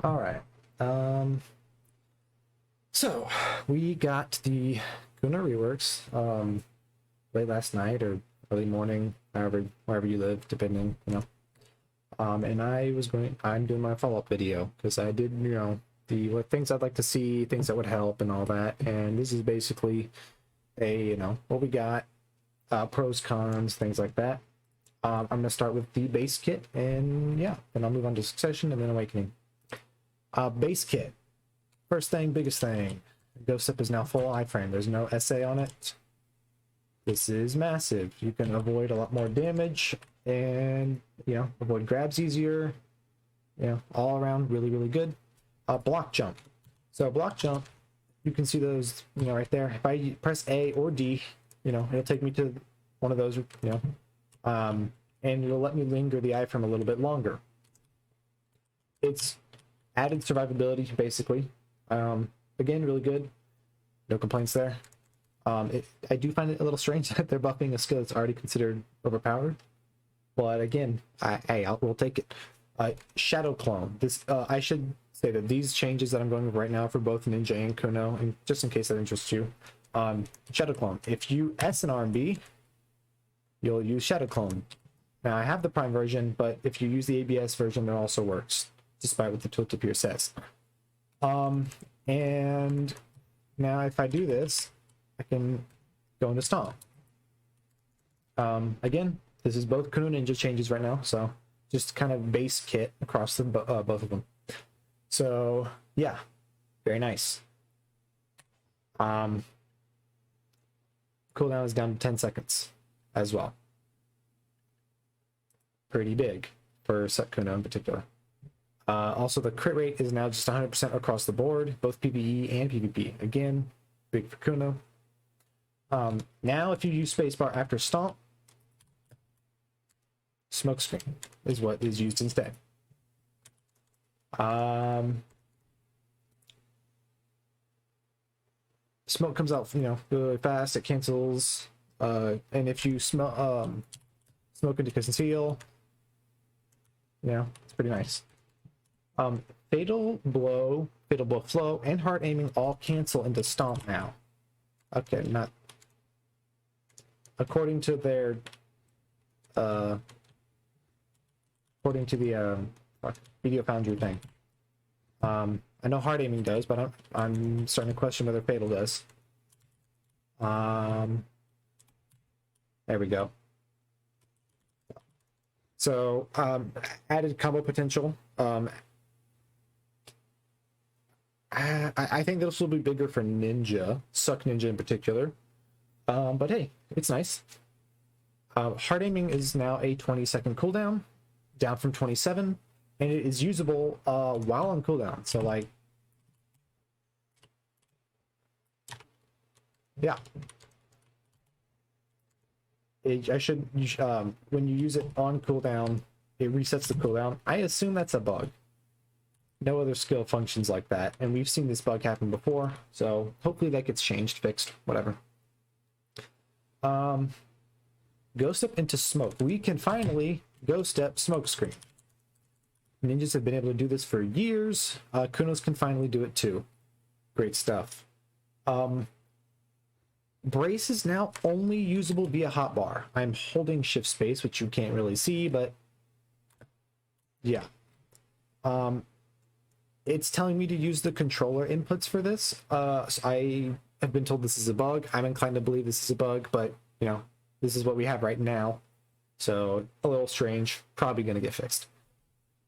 All right. So we got the Kuno Reworks late last night or early morning, however wherever you live, depending, and I'm doing my follow-up video because I did, the what things I'd like to see, things that would help, and all that. And this is basically what we got, pros, cons, things like that. I'm gonna start with the base kit, and yeah, then I'll move on to Succession and then Awakening. Base kit. First thing, biggest thing. Ghost Step is now full iframe. There's no SA on it. This is massive. You can avoid a lot more damage and, avoid grabs easier. All around really, really good. Block jump. So block jump, you can see those, right there. If I press A or D, it'll take me to one of those, and it'll let me linger the iframe a little bit longer. It's added survivability, basically. Again, really good. No complaints there. I do find it a little strange that they're buffing a skill that's already considered overpowered. But again, we'll take it. Shadow Clone. This I should say that these changes that I'm going with right now for both Ninja and Kuno, and just in case that interests you, Shadow Clone. If you S and RB, you'll use Shadow Clone. Now I have the Prime version, but if you use the ABS version, it also works, despite what the tooltip here says. And now if I do this, I can go into Stomp. Again, this is both Kuno Ninja changes right now, so just kind of base kit across the both of them. So yeah, very nice. Cooldown is down to 10 seconds as well. Pretty big for Kuno in particular. Also, the crit rate is now just 100% across the board, both PvE and PvP. Again, big for Kuno. Now, if you use spacebar after Stomp, Smokescreen is what is used instead. Smoke comes out, really fast. It cancels, and if you smoke into conceal, it's pretty nice. Fatal blow, flow, and hard aiming all cancel into Stomp now. Okay, not according to their according to the Video Foundry thing. I know hard aiming does, but I'm starting to question whether fatal does. There we go. So added combo potential. I think this will be bigger for Ninja, Suck Ninja in particular. But hey, it's nice. Hard aiming is now a 20-second cooldown, down from 27, and it is usable while on cooldown. So like, yeah. When you use it on cooldown, it resets the cooldown. I assume that's a bug. No other skill functions like that, and we've seen this bug happen before, so hopefully that gets changed, fixed, whatever. Ghost Step into Smoke. We can finally Ghost Step Smokescreen. Ninjas have been able to do this for years. Kunos can finally do it too. Great stuff. Brace is now only usable via hotbar. I'm holding shift space, which you can't really see, but yeah. It's telling me to use the controller inputs for this. So I have been told this is a bug. I'm inclined to believe this is a bug, but this is what we have right now. So a little strange, probably gonna get fixed.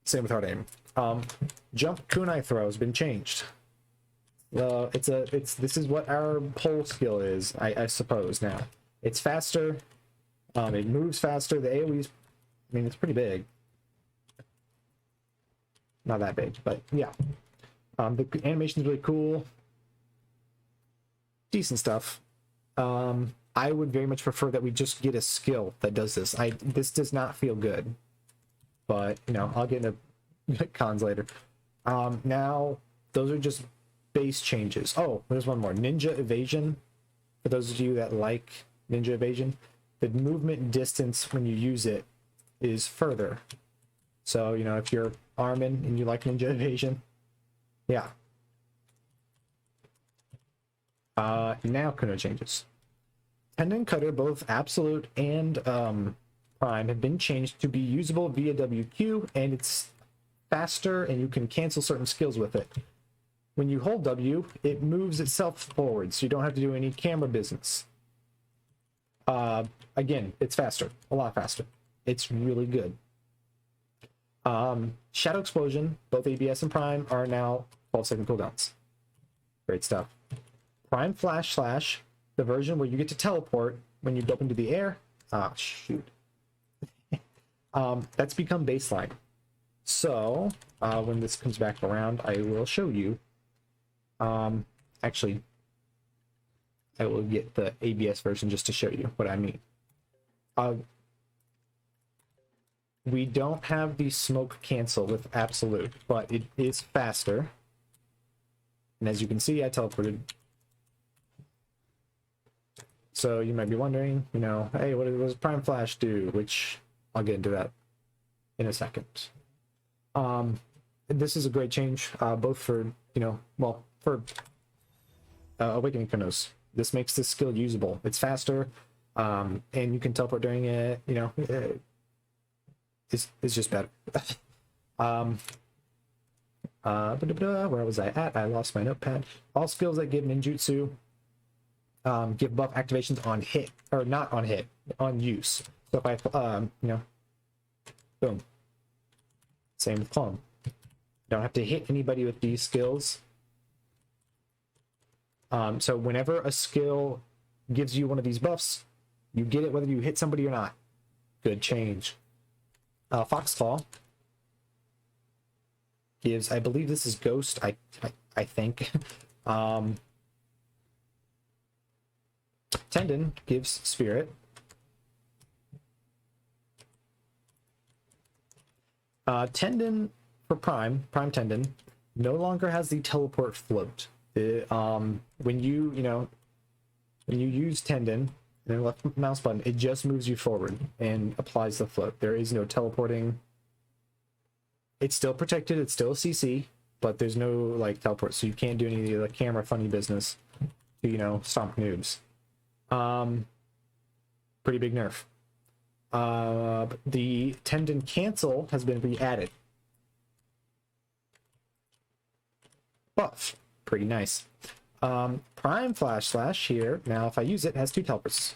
Same with hard aim. Jump kunai throw has been changed. This is what our pole skill is, I suppose now. It's faster. It moves faster. The AoE's, it's pretty big. Not that big, but yeah. The animation is really cool. Decent stuff. I would very much prefer that we just get a skill that does this. This does not feel good, but I'll get into cons later. Now those are just base changes. Oh, there's one more. Ninja Evasion. For those of you that like Ninja Evasion, the movement distance when you use it is further. So if you're Armin and you like Ninja Evasion, Yeah. Now Kuno changes. Tendon Cutter, both Absolute and Prime, have been changed to be usable via WQ, and it's faster, and you can cancel certain skills with it. When you hold W, it moves itself forward, so you don't have to do any camera business. Again, it's faster, a lot faster. It's really good. Shadow Explosion, both ABS and Prime, are now 12-second cooldowns. Great stuff. Prime Flash Slash, the version where you get to teleport when you go up into the air. Ah, shoot. That's become baseline. So, when this comes back around, I will show you. Actually, I will get the ABS version just to show you what I mean. We don't have the smoke cancel with Absolute, but it is faster. And as you can see, I teleported. So you might be wondering, you know, hey, what does Prime Flash do? Which I'll get into that in a second. This is a great change, both for, you know, well, for Awakening Kunos. This makes this skill usable. It's faster, and you can teleport during it, you know, it's just better. Where was I at? I lost my notepad. All skills that give ninjutsu give buff activations on hit, or not on hit, on use. So if I, you know, boom. Same with clone. Don't have to hit anybody with these skills. So whenever a skill gives you one of these buffs, you get it whether you hit somebody or not. Good change. Foxfall gives, I believe this is Ghost, I think. Tendon gives Spirit. Tendon for Prime Tendon no longer has the teleport float. When you use Tendon and then left mouse button, it just moves you forward and applies the float. There is no teleporting. It's still protected, it's still a CC, but there's no like teleport, so you can't do any of the camera funny business to, you know, stomp noobs. Pretty big nerf. The Tendon cancel has been re-added. Buff. Pretty nice. Prime Flash Slash here, now if I use it, has two teleports.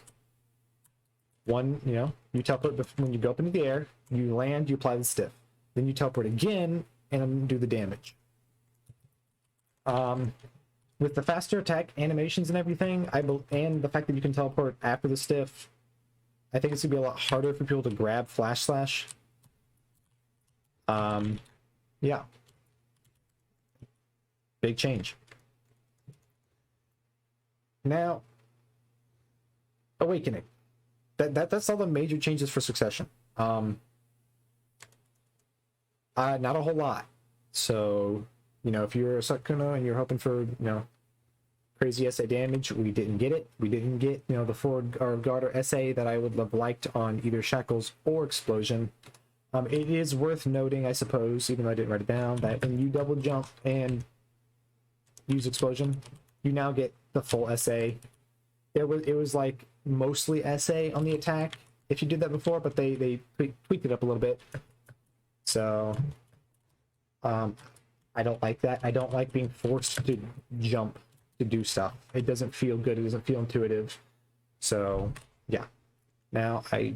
One, you know, you teleport when you go up into the air, you land, you apply the stiff. Then you teleport again and do the damage. With the faster attack animations and everything, and the fact that you can teleport after the stiff, I think it's gonna be a lot harder for people to grab Flash Slash. Yeah. Big change. Now, Awakening. That's all the major changes for Succession. Not a whole lot. So, you know, if you're a Kuno and you're hoping for, you know, crazy SA damage, we didn't get it. We didn't get, you know, the forward or guard or SA that I would have liked on either Shackles or Explosion. It is worth noting, I suppose, even though I didn't write it down, that when you double jump and use Explosion, you now get the full SA. It was like mostly SA on the attack if you did that before, but they tweaked it up a little bit. So I don't like that. I don't like being forced to jump to do stuff. It doesn't feel good. It doesn't feel intuitive. So yeah. Now I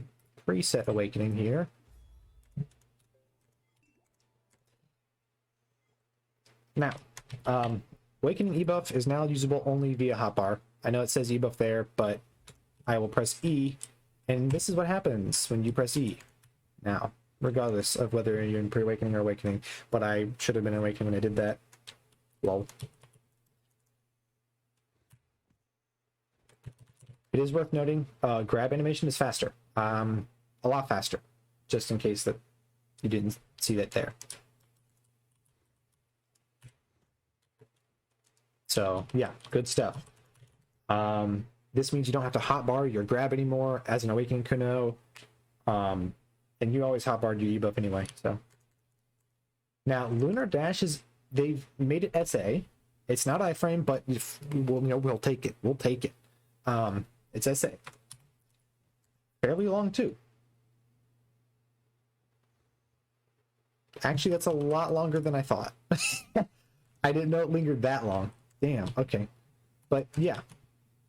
preset Awakening here. Now, Awakening ebuff is now usable only via hotbar. I know it says ebuff there, but I will press E, and this is what happens when you press E. Now, regardless of whether you're in pre-awakening or awakening, but I should have been awakening when I did that. Lol. It is worth noting, grab animation is faster. A lot faster, just in case that you didn't see that there. So yeah, good stuff. This means you don't have to hotbar your grab anymore as an Awakening Kuno. And you always hotbar your ebuff anyway, so. Now, Lunar Dash is they've made it SA. It's not iframe, but we'll take it. We'll take it. It's SA. Fairly long too. Actually, that's a lot longer than I thought. I didn't know it lingered that long. Damn. Okay. But yeah.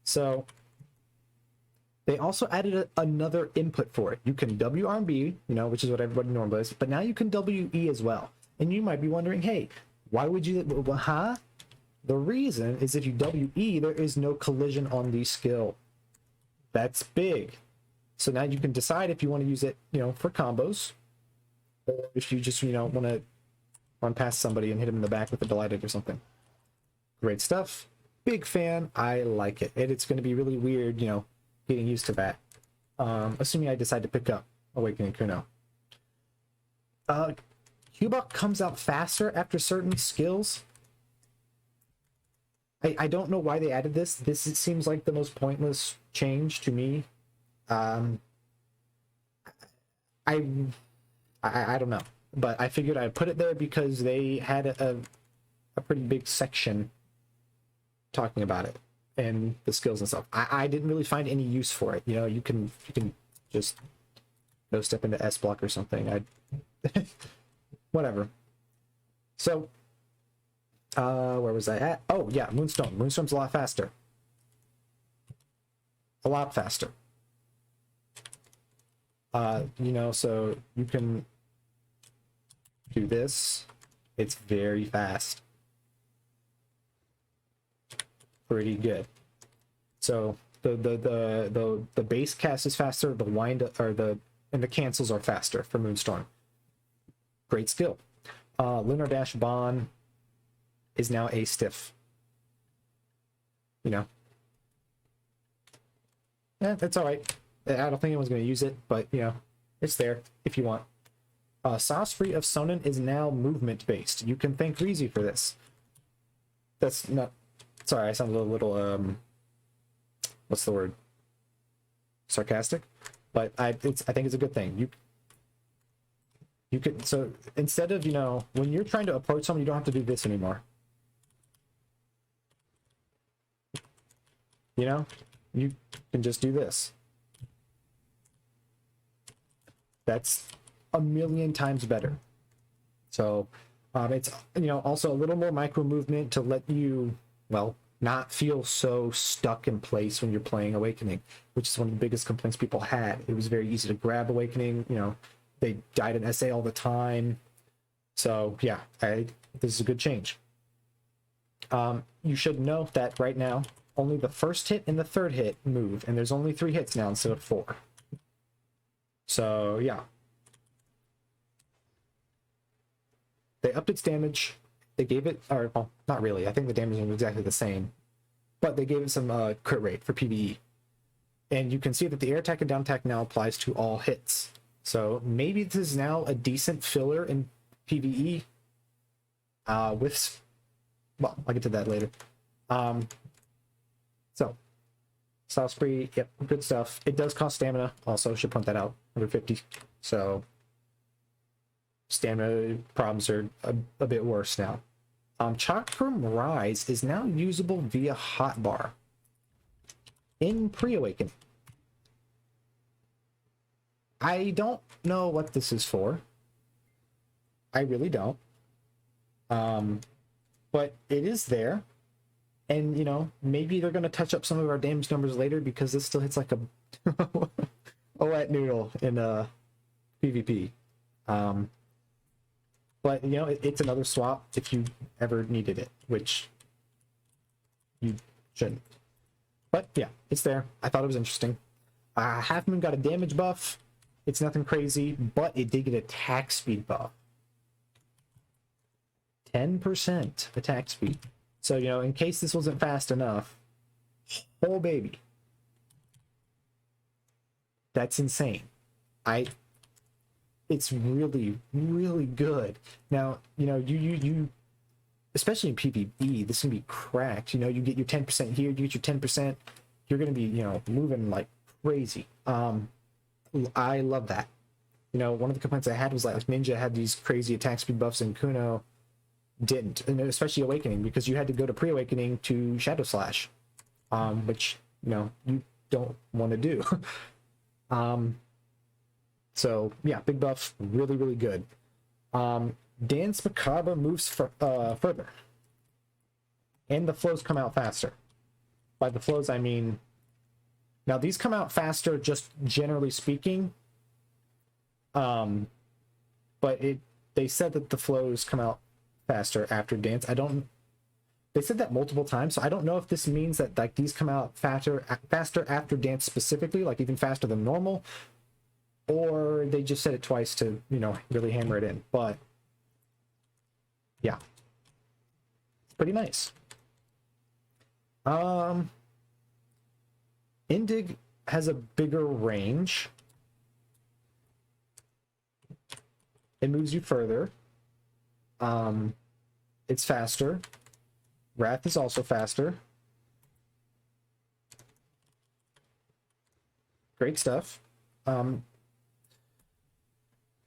So they also added another input for it. You can WRB, which is what everybody normally does, but now you can WE as well. And you might be wondering, hey, why would you? Huh? The reason is if you WE, there is no collision on the skill. That's big. So now you can decide if you want to use it, for combos, or if you just, want to run past somebody and hit him in the back with a delighted or something. Great stuff. Big fan. I like it. It's going to be really weird, getting used to that. Assuming I decide to pick up Awakening Kuno. Hubok comes out faster after certain skills. I don't know why they added this. It seems like the most pointless change to me. I don't know, but I figured I'd put it there because they had a pretty big section talking about it and the skills and stuff. I didn't really find any use for it. You can just go step into S block or something. Whatever. So where was I at? Oh yeah, Moonstone. Moonstorm's a lot faster. A lot faster. So you can do this. It's very fast. Pretty good. So the base cast is faster, the wind and the cancels are faster for Moonstorm. Great skill. Lunar Dash Bond is now a stiff. That's all right. I don't think anyone's going to use it, but it's there if you want. Sauce Free of Sonnen is now movement based. You can thank Reezy for this. That's not. Sorry, I sound a little what's the word? Sarcastic, but I think it's a good thing. You could, so instead of when you're trying to approach someone, you don't have to do this anymore. You can just do this. That's a million times better. So it's also a little more micro movement to let you not feel so stuck in place when you're playing Awakening, which is one of the biggest complaints people had. It was very easy to grab Awakening. They died in SA all the time. So yeah, this is a good change. You should know that right now only the first hit and the third hit move, and there's only 3 hits now instead of 4. So yeah, they upped its damage. They gave it, or well, not really. I think the damage was exactly the same, but they gave it some crit rate for PvE, and you can see that the air attack and down attack now applies to all hits. So maybe this is now a decent filler in PvE. I'll get to that later. So Sauce Free, yep, good stuff. It does cost stamina. Also, should point that out. 150. So stamina problems are a bit worse now. Chakram Rise is now usable via hotbar in pre-awakening. I don't know what this is for. I really don't. But it is there. And, maybe they're going to touch up some of our damage numbers later because this still hits like a wet noodle in PvP. But, it's another swap if you ever needed it, which you shouldn't. But, yeah, it's there. I thought it was interesting. Half Moon got a damage buff. It's nothing crazy, but it did get attack speed buff. 10% attack speed. So, in case this wasn't fast enough, oh baby. That's insane. It's really, really good. Now, you especially in PvP, this can be cracked. You get your 10% here, you get your 10%, you're gonna be, moving like crazy. I love that. One of the complaints I had was like Ninja had these crazy attack speed buffs in Kuno, didn't, and especially Awakening, because you had to go to pre-Awakening to Shadow Slash, which, you know, you don't want to do. So yeah, big buff, really, really good. Dance Macabre moves further, and the flows come out faster. By the flows, I mean, now these come out faster, just generally speaking. But they said that the flows come out faster after dance. They said that multiple times, so I don't know if this means that like these come out faster after dance specifically, like even faster than normal, or they just said it twice to, you know, really hammer it in. But yeah, it's pretty nice. Indig has a bigger range. It moves you further. It's faster. Wrath is also faster. Great stuff.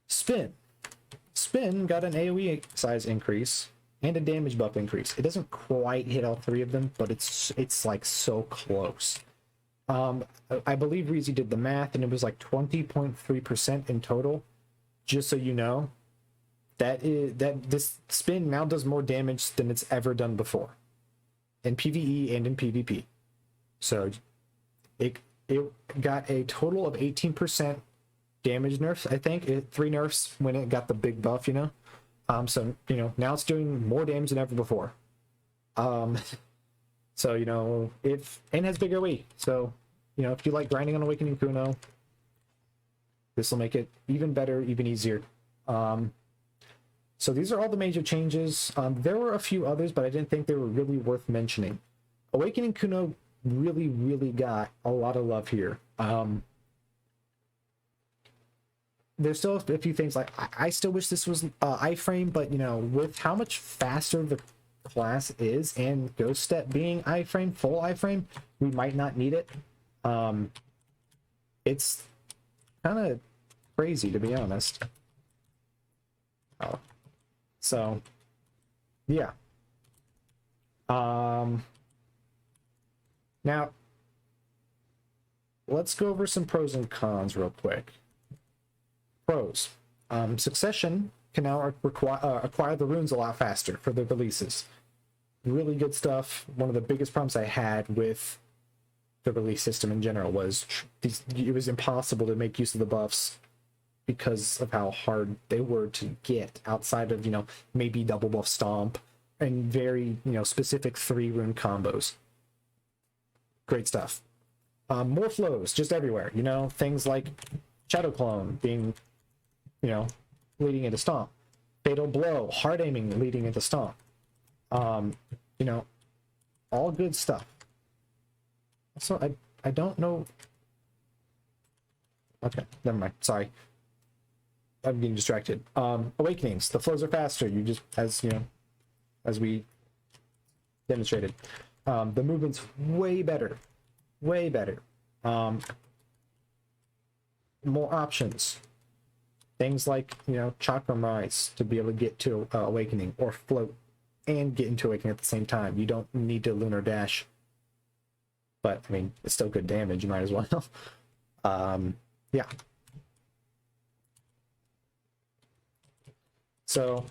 Spin got an AoE size increase and a damage buff increase. It doesn't quite hit all three of them, but it's like so close. I believe Reezy did the math, and it was like 20.3% in total. Just so you know, this spin now does more damage than it's ever done before, in PvE and in PvP. So it got a total of 18% damage nerfs. I think 3 nerfs when it got the big buff, you know. So, you know, now it's doing more damage than ever before. So, you know, and has bigger weight. So, you know, if you like grinding on Awakening Kuno, this will make it even better, even easier. So these are all the major changes. There were a few others, but I didn't think they were really worth mentioning. Awakening Kuno really, really got a lot of love here. There's still a few things, like I still wish this was iframe, but you know, with how much faster the class is and Ghost Step being iframe, full iframe, we might not need it. It's kind of crazy, to be honest. So yeah. Now let's go over some pros and cons real quick. Pros: Succession can now acquire the runes a lot faster for the releases. Really good stuff. One of the biggest problems I had with the release system in general was it was impossible to make use of the buffs because of how hard they were to get, outside of, you know, maybe double buff stomp and very, you know, specific 3 rune combos. Great stuff. More flows just everywhere, you know, things like Shadow Clone being, you know, leading into stomp, Fatal Blow, hard aiming leading into stomp. You know, all good stuff. So I don't know. Okay, never mind. Sorry, I'm getting distracted. Awakenings, the flows are faster. You just, as you know, as we demonstrated, the movement's way better, way better. More options. Things like, you know, Chakram Rise to be able to get to Awakening, or float and get into Awakening at the same time. You don't need to Lunar Dash, but I mean, it's still good damage. You might as well. Yeah. So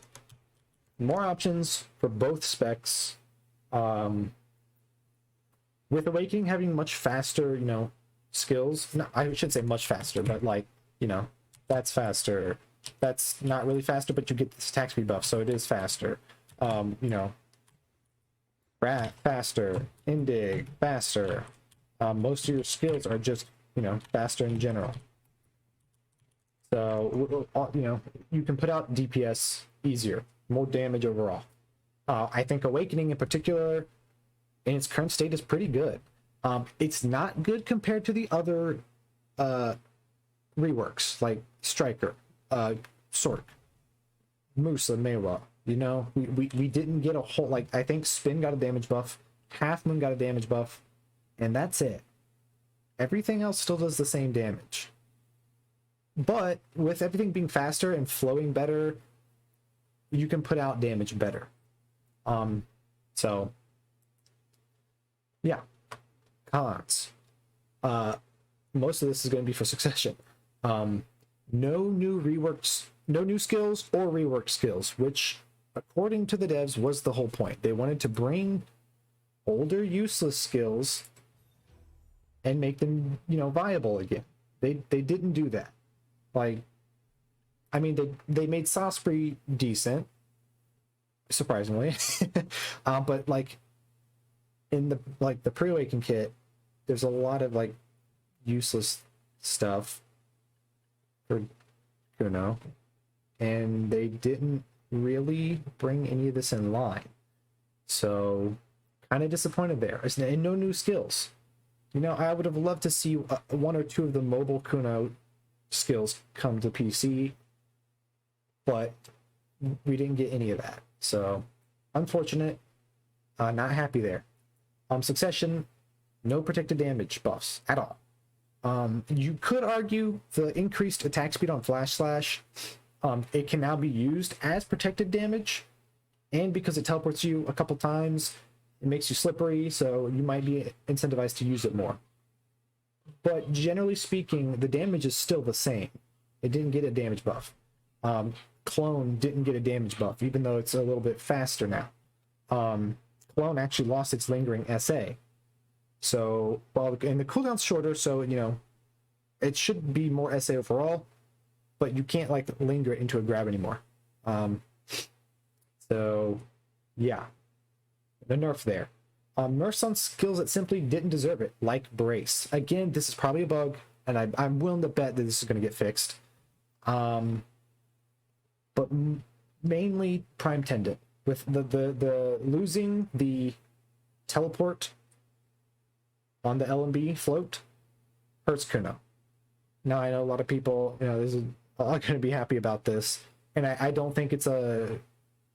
more options for both specs. With Awakening having much faster, you know, skills. No, I should say much faster, but like, you know, that's faster. That's not really faster, but you get this attack speed buff, so it is faster. You know, Wrath faster, Indig faster. Most of your skills are just, you know, faster in general. So, you know, you can put out DPS easier, more damage overall. I think Awakening in particular, in its current state, is pretty good. It's not good compared to the other reworks, like Striker, Sork, Musa, Mewa. You know, we didn't get a whole, like, I think Spin got a damage buff, Half Moon got a damage buff, and that's it. Everything else still does the same damage. But with everything being faster and flowing better, you can put out damage better. So yeah, cons. Most of this is going to be for succession. No new reworks, no new skills or reworked skills, which according to the devs was the whole point. They wanted to bring older useless skills and make them, viable again. They didn't do that. Like, I mean, they made Sosprey decent, surprisingly. But like in the pre-awaken kit, there's a lot of like useless stuff for Kuno, and they didn't really bring any of this in line. So kind of disappointed there. And no new skills. I would have loved to see one or two of the mobile Kuno skills come to PC, but we didn't get any of that. So unfortunate. Not happy there. Succession, no protected damage buffs at all. You could argue the increased attack speed on Flash Slash, it can now be used as protected damage, and because it teleports you a couple times, it makes you slippery, so you might be incentivized to use it more. But generally speaking, the damage is still the same. It didn't get a damage buff. Clone didn't get a damage buff, even though it's a little bit faster now. Clone actually lost its lingering SA. So, and the cooldown's shorter, so, it should be more SA overall, but you can't, like, linger it into a grab anymore. So, yeah. The nerf there. Nerfs on skills that simply didn't deserve it, like Brace. Again, this is probably a bug, and I'm willing to bet that this is going to get fixed. But mainly Prime Tendon. With the losing the teleport on the LMB float hurts Kuno. Now I know a lot of people, are going to be happy about this, and I don't think it's gonna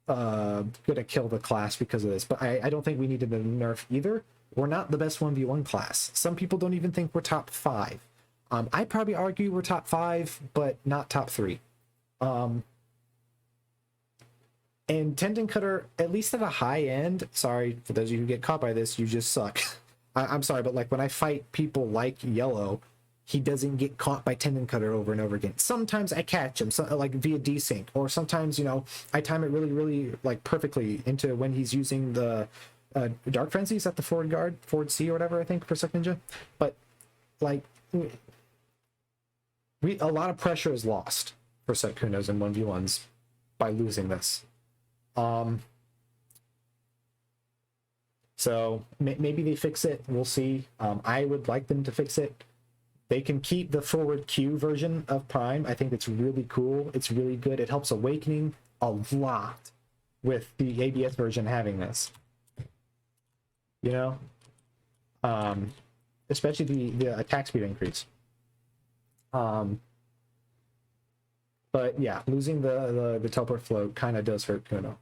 kill the class because of this, but I don't think we needed the nerf either. We're not the best 1v1 class. Some people don't even think we're top 5. I'd probably argue we're top 5, but not top 3. And Tendon Cutter, at least at a high end, sorry for those of you who get caught by this, you just suck. I'm sorry, but like when I fight people like Yellow, he doesn't get caught by Tendon Cutter over and over again. Sometimes I catch him, like via desync, or sometimes, I time it really, really like perfectly into when he's using the Dark Frenzy. Is that the forward C or whatever, I think, for Suck Ninja? But like, a lot of pressure is lost for Set Kunos in 1v1s by losing this. So maybe they fix it. We'll see. I would like them to fix it. They can keep the forward Q version of Prime. I think it's really cool. It's really good. It helps Awakening a lot with the ABS version having this. Especially the attack speed increase. But yeah, losing the teleport float kind of does hurt Kuno.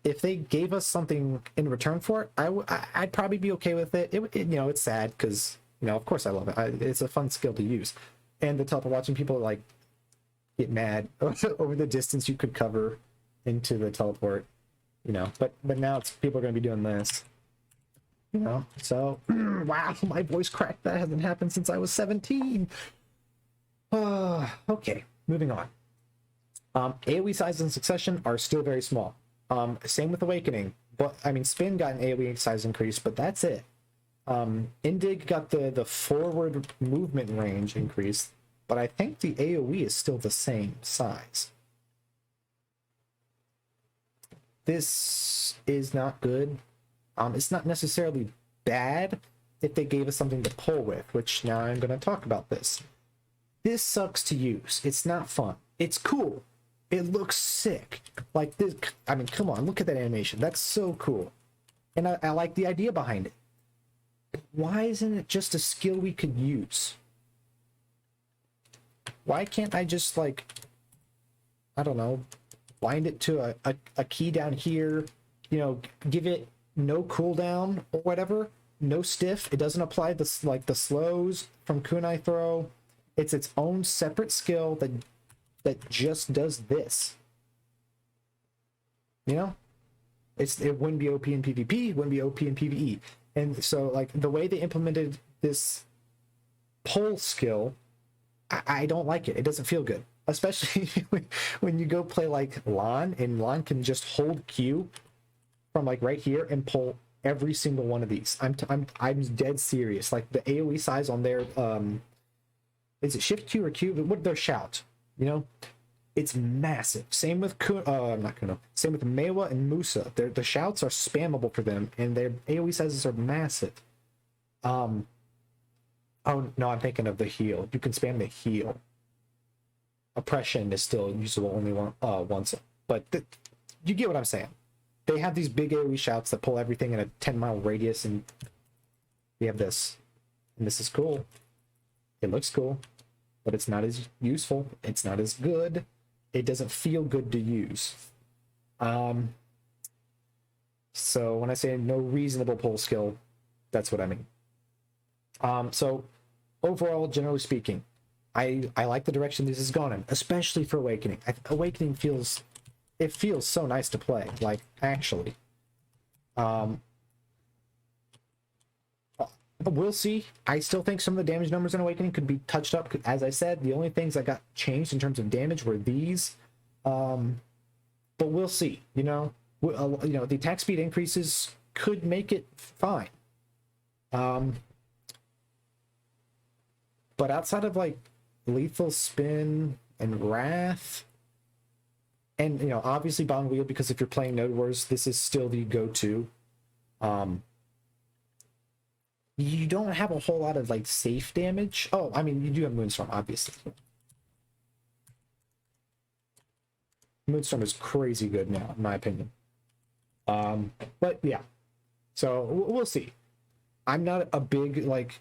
If they gave us something in return for it, I'd probably be okay with it. It's sad because, of course I love it. It's a fun skill to use. And the teleport, watching people like get mad over the distance you could cover into the teleport, but now people are going to be doing this, so wow, my voice cracked. That hasn't happened since I was 17. Okay, moving on. AoE size and succession are still very small. Same with Awakening, but Spin got an AoE size increase, but that's it. Indig got the forward movement range increase, but I think the AoE is still the same size. This is not good. It's not necessarily bad if they gave us something to pull with, which now I'm going to talk about this. This sucks to use. It's not fun. It's cool. It looks sick. Like this, come on, look at that animation. That's so cool. And I like the idea behind it. Why isn't it just a skill we could use? Why can't I just, I don't know, bind it to a key down here, give it no cooldown or whatever, no stiff. It doesn't apply the slows from Kunai Throw. It's its own separate skill that just does this. You know, it wouldn't be OP in PvP, it wouldn't be OP in PvE. And so like the way they implemented this pull skill, I don't like it. It doesn't feel good, especially when you go play like Lon, and Lon can just hold Q from like right here and pull every single one of these. I'm dead serious. Like the AoE size on their is it shift Q or Q? What their shout, you know, it's massive. Same with not Kuno. Same with Mewa and Musa. The shouts are spammable for them, and their AoE sizes are massive. Oh no, I'm thinking of the heal. You can spam the heal. Oppression is still usable only once, but you get what I'm saying. They have these big AoE shouts that pull everything in a 10-mile radius, and we have this. And this is cool. It looks cool, but it's not as useful. It's not as good. It doesn't feel good to use. So when I say no reasonable pull skill, that's what I mean. So overall, generally speaking, I like the direction this has gone in, especially for Awakening. Awakening feels so nice to play, like, actually. We'll see. I still think some of the damage numbers in Awakening could be touched up. As I said, the only things that got changed in terms of damage were these. But we'll see, you know. The attack speed increases could make it fine. But outside of, like, Lethal Spin and Wrath, and, you know, obviously Bond Wheel, because if you're playing Node Wars, this is still the go-to. You don't have a whole lot of, like, safe damage. Oh, I mean, you do have Moonstorm, obviously. Moonstorm is crazy good now, in my opinion. But, yeah. So, we'll see. I'm not a big, like,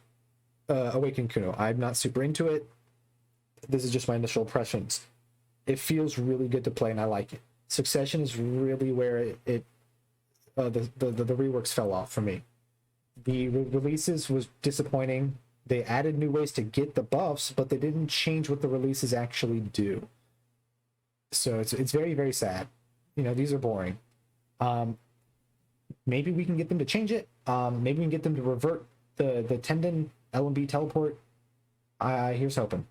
Awakened Kuno. I'm not super into it. This is just my initial impressions. It feels really good to play, and I like it. Succession is really where the reworks fell off for me. The releases was disappointing. They added new ways to get the buffs, but they didn't change what the releases actually do. So it's very, very sad. You know, these are boring. Maybe we can get them to change it. Maybe we can get them to revert the tendon LMB teleport. Here's hoping.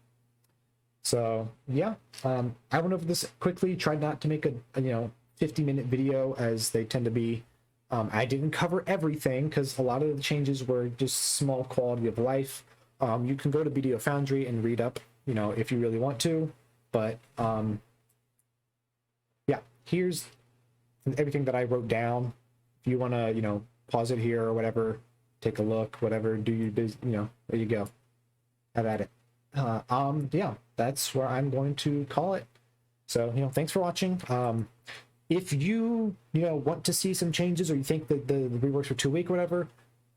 So yeah, I went over this quickly. Tried not to make a 50-minute video as they tend to be. I didn't cover everything because a lot of the changes were just small quality of life. You can go to Video Foundry and read up, if you really want to. But yeah, here's everything that I wrote down. If you want to, pause it here or whatever, take a look, whatever, do your business, there you go. Have at it. Yeah, that's where I'm going to call it. So, thanks for watching. If you, want to see some changes, or you think that the reworks are too weak or whatever,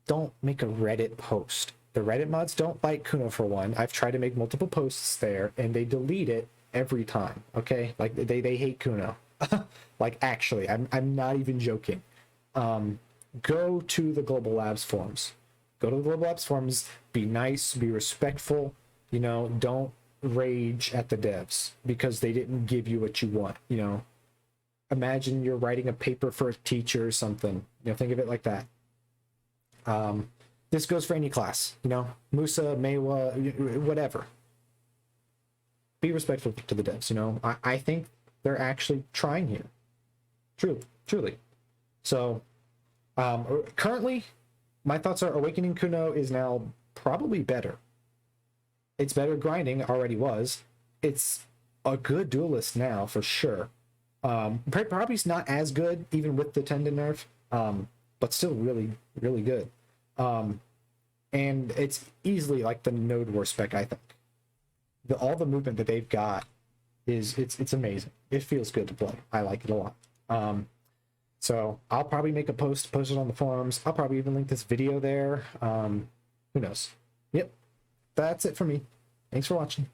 don't make a Reddit post. The Reddit mods don't like Kuno, for one. I've tried to make multiple posts there, and they delete it every time, okay? Like, they hate Kuno. Like, actually, I'm not even joking. Go to the Global Labs forums. Go to the Global Labs forums, be nice, be respectful, don't rage at the devs because they didn't give you what you want, Imagine you're writing a paper for a teacher or something. Think of it like that. This goes for any class, Musa, Mewa, whatever. Be respectful to the devs, I think they're actually trying here. Truly. So, currently, my thoughts are Awakening Kuno is now probably better. It's better grinding, already was. It's a good duelist now, for sure. Probably it's not as good, even with the tendon nerf, but still really, really good. And it's easily like the Node War spec, I think. All the movement that they've got it's amazing. It feels good to play. I like it a lot. So I'll probably make a post it on the forums. I'll probably even link this video there. Who knows? Yep. That's it for me. Thanks for watching.